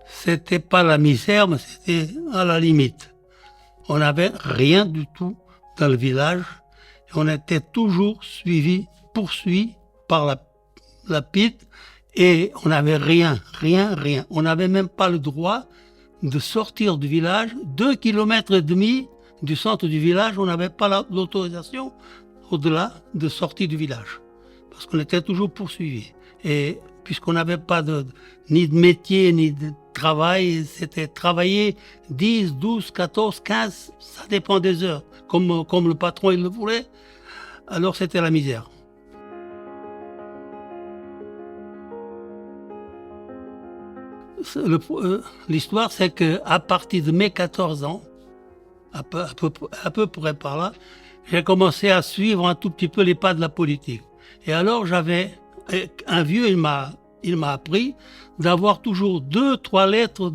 C'était pas la misère, mais c'était à la limite. On n'avait rien du tout dans le village. Et on était toujours poursuivi par la PIT et on n'avait rien. On n'avait même pas le droit de sortir du village. 2,5 km du centre du village, on n'avait pas l'autorisation au-delà de sortir du village. Parce qu'on était toujours poursuivi. Et puisqu'on n'avait pas ni de métier, ni de travail, c'était travailler 10, 12, 14, 15, ça dépend des heures. Comme le patron il le voulait, alors c'était la misère. L'histoire, c'est qu'à partir de mes 14 ans, à peu près par là, j'ai commencé à suivre un tout petit peu les pas de la politique. Et alors j'avais un vieux, il m'a appris d'avoir toujours 2, 3 lettres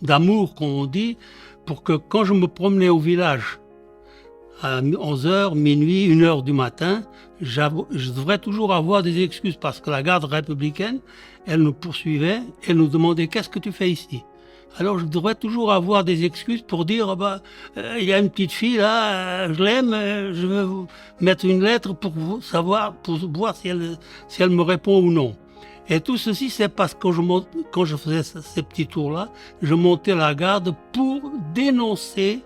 d'amour, comme on dit, pour que quand je me promenais au village à 11h, minuit, 1h du matin, je devrais toujours avoir des excuses parce que la garde républicaine, elle nous poursuivait, elle nous demandait qu'est-ce que tu fais ici? Alors je devrais toujours avoir des excuses pour dire il y a une petite fille là, je l'aime, je veux vous mettre une lettre pour savoir, pour voir si elle me répond ou non. Et tout ceci, c'est parce que quand je faisais ces petits tours-là, je montais la garde pour dénoncer,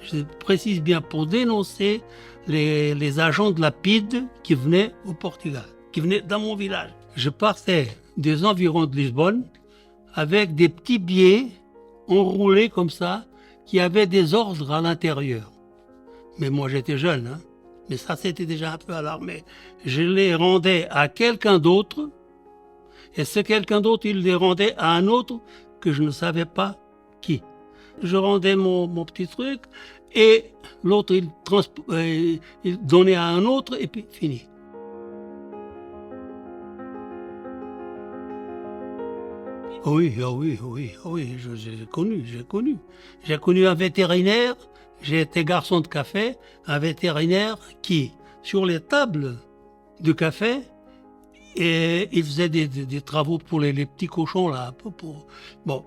je précise bien, pour dénoncer les agents de la PIDE qui venaient au Portugal, qui venaient dans mon village. Je partais des environs de Lisbonne avec des petits billets enroulés comme ça, qui avaient des ordres à l'intérieur. Mais moi j'étais jeune, hein. Mais ça c'était déjà un peu alarmé. Je les rendais à quelqu'un d'autre, et ce quelqu'un d'autre, il les rendait à un autre que je ne savais pas qui. Je rendais mon petit truc, et l'autre il donnait à un autre, et puis fini. Oui, j'ai connu. J'ai connu un vétérinaire, j'ai été garçon de café, un vétérinaire qui, sur les tables de café, et il faisait des travaux pour les petits cochons, là, bon.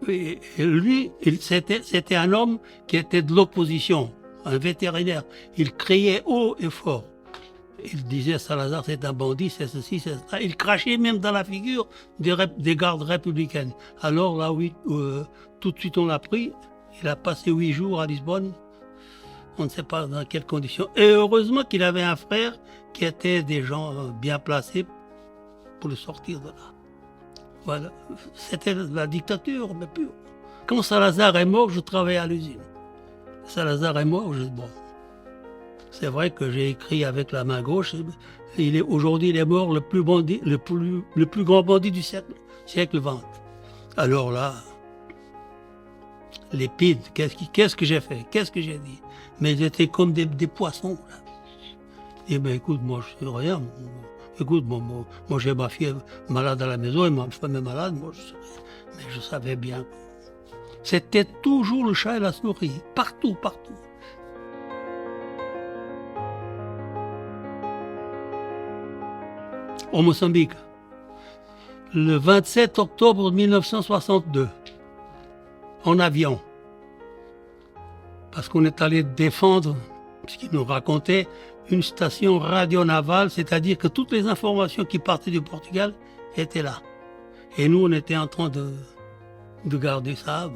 Et lui, c'était un homme qui était de l'opposition, un vétérinaire. Il criait haut et fort. Il disait Salazar c'est un bandit, c'est ceci, c'est ça. Il crachait même dans la figure des gardes républicaines. Alors là, oui, tout de suite on l'a pris. Il a passé 8 jours à Lisbonne. On ne sait pas dans quelles conditions. Et heureusement qu'il avait un frère qui était des gens bien placés pour le sortir de là. Voilà. C'était la dictature, mais pure. Quand Salazar est mort, je travaillais à l'usine. Salazar est mort, bon. C'est vrai que j'ai écrit avec la main gauche. Aujourd'hui, il est mort le plus grand bandit du siècle XX. Alors là, les pides, qu'est-ce que j'ai fait? Qu'est-ce que j'ai dit? Mais ils étaient comme des poissons. Là. Et ben écoute, moi je sais rien. Écoute, moi j'ai ma fille malade à la maison et ma femme est malade. Moi je sais rien. Mais je savais bien. C'était toujours le chat et la souris, partout. Au Mozambique, le 27 octobre 1962, en avion, parce qu'on est allé défendre, ce qu'il nous racontait, une station radionavale, c'est-à-dire que toutes les informations qui partaient du Portugal étaient là. Et nous, on était en train de garder ça,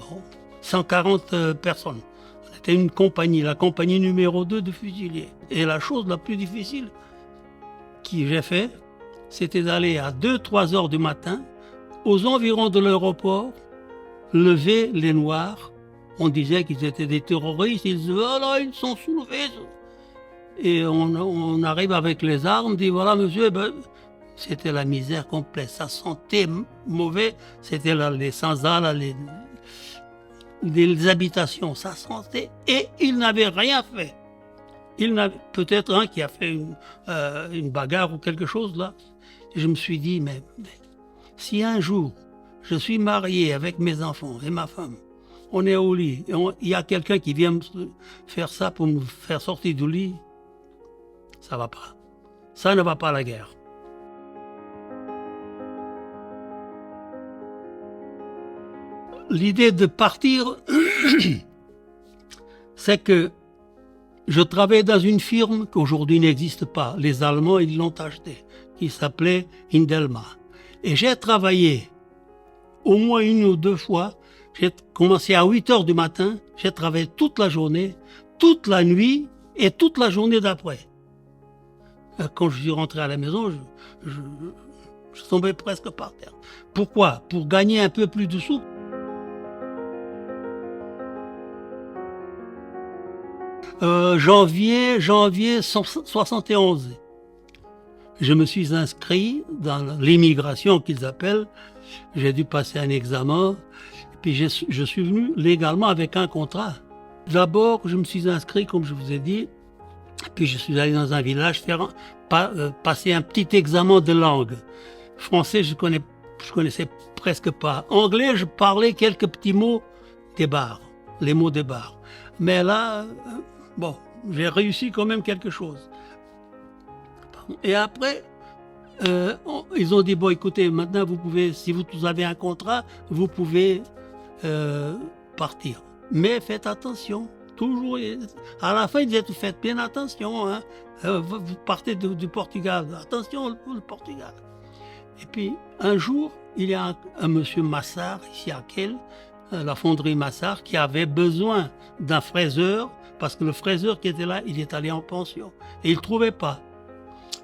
140 personnes. On était une compagnie, la compagnie numéro 2 de fusiliers. Et la chose la plus difficile que j'ai fait, c'était d'aller à 2-3 heures du matin, aux environs de l'aéroport, lever les Noirs. On disait qu'ils étaient des terroristes, ils disaient « Oh là, ils sont soulevés !» Et on arrive avec les armes, on dit « Voilà, monsieur, c'était la misère complète, ça sentait mauvais, c'était là, les sans-arrêt, les habitations, ça sentait, et ils n'avaient rien fait. Peut-être un qui a fait une bagarre ou quelque chose là. Et je me suis dit, mais si un jour je suis marié avec mes enfants et ma femme, on est au lit, et il y a quelqu'un qui vient me faire ça pour me faire sortir du lit, ça va pas. Ça ne va pas la guerre. l'idée de partir, c'est que je travaillais dans une firme qu'aujourd'hui n'existe pas. Les Allemands, ils l'ont achetée, qui s'appelait Indelma. Et j'ai travaillé au moins 1 ou 2 fois. J'ai commencé à 8 heures du matin, j'ai travaillé toute la journée, toute la nuit et toute la journée d'après. Quand je suis rentré à la maison, je tombais presque par terre. Pourquoi? Pour gagner un peu plus de sous. Janvier 71. Je me suis inscrit dans l'immigration qu'ils appellent. J'ai dû passer un examen. Puis je suis venu légalement avec un contrat. D'abord, je me suis inscrit, comme je vous ai dit. Puis je suis allé dans un village passer un petit examen de langue. Français, je connaissais presque pas. Anglais, je parlais quelques petits mots des bars, les mots des bars. Mais là, bon, j'ai réussi quand même quelque chose. Et après, ils ont dit, bon, écoutez, maintenant, vous pouvez, si vous avez un contrat, vous pouvez partir. Mais faites attention. Toujours, à la fin, ils disaient, faites bien attention, hein. Vous partez du Portugal. Attention, le Portugal. Et puis, un jour, il y a un monsieur Massard, ici à Kehl, la fonderie Massard, qui avait besoin d'un fraiseur, parce que le fraiseur qui était là, il est allé en pension. Et il ne trouvait pas.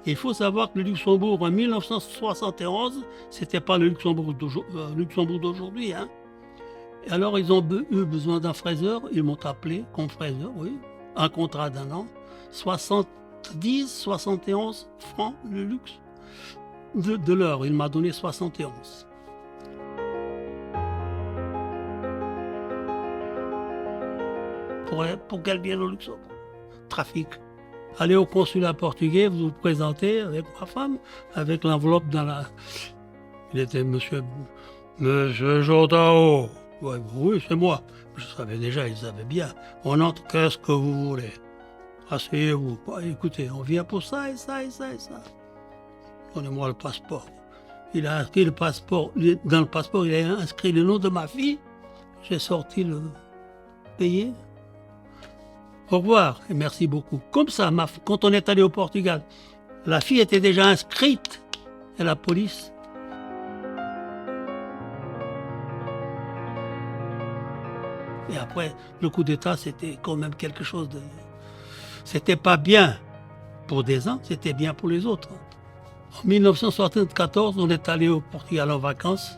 Et il faut savoir que le Luxembourg, en 1971, c'était pas le Luxembourg d'aujourd'hui, hein. Et alors, ils ont eu besoin d'un fraiseur. Ils m'ont appelé comme fraiseur, oui. Un contrat d'1 an. 71 francs le luxe de l'heure. Il m'a donné 71. Pour qu'elle vienne au Luxembourg. Trafic. Allez au consulat portugais, vous vous présentez avec ma femme, avec l'enveloppe dans la... Il était monsieur Jordao. Ouais, oui, c'est moi. Je savais déjà, ils savaient bien. On entre, qu'est-ce que vous voulez? Asseyez-vous. Bah, écoutez, on vient pour ça et ça et ça et ça. Donnez-moi le passeport. Il a inscrit le passeport. Dans le passeport, il a inscrit le nom de ma fille. J'ai sorti le payé. Au revoir et merci beaucoup. Comme ça, quand on est allé au Portugal, la fille était déjà inscrite à la police. Et après, le coup d'État, c'était quand même quelque chose de... C'était pas bien pour des uns, c'était bien pour les autres. En 1974, on est allé au Portugal en vacances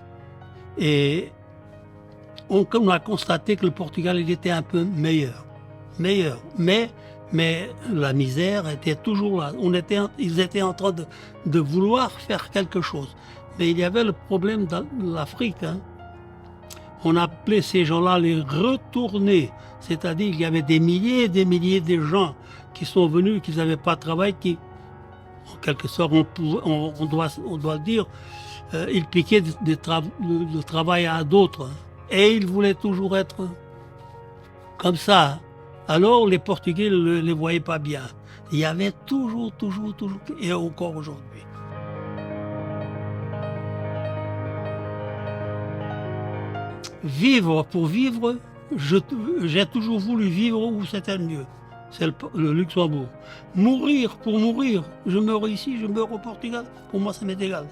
et on a constaté que le Portugal, il était un peu meilleur. Mais la misère était toujours là. Ils étaient en train de vouloir faire quelque chose. Mais il y avait le problème de l'Afrique, hein. On appelait ces gens-là les retournés. C'est-à-dire qu'il y avait des milliers et des milliers de gens qui sont venus, qui n'avaient pas de travail, qui, en quelque sorte, on doit le dire, ils piquaient le travail à d'autres. Et ils voulaient toujours être comme ça. Alors les Portugais ne les voyaient pas bien. Il y avait toujours, et encore aujourd'hui. Vivre pour vivre, j'ai toujours voulu vivre où c'était le mieux. C'est le Luxembourg. Mourir pour mourir, je meurs ici, je meurs au Portugal, pour moi ça m'est égal.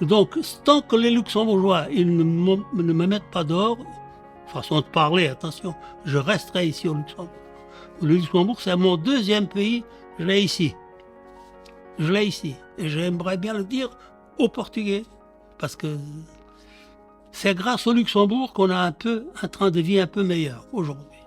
Donc tant que les Luxembourgeois ils ne me mettent pas dehors, façon de parler, attention, je resterai ici au Luxembourg. Le Luxembourg c'est mon deuxième pays, je l'ai ici. Et j'aimerais bien le dire aux Portugais, parce que c'est grâce au Luxembourg qu'on a un train de vie un peu meilleur aujourd'hui.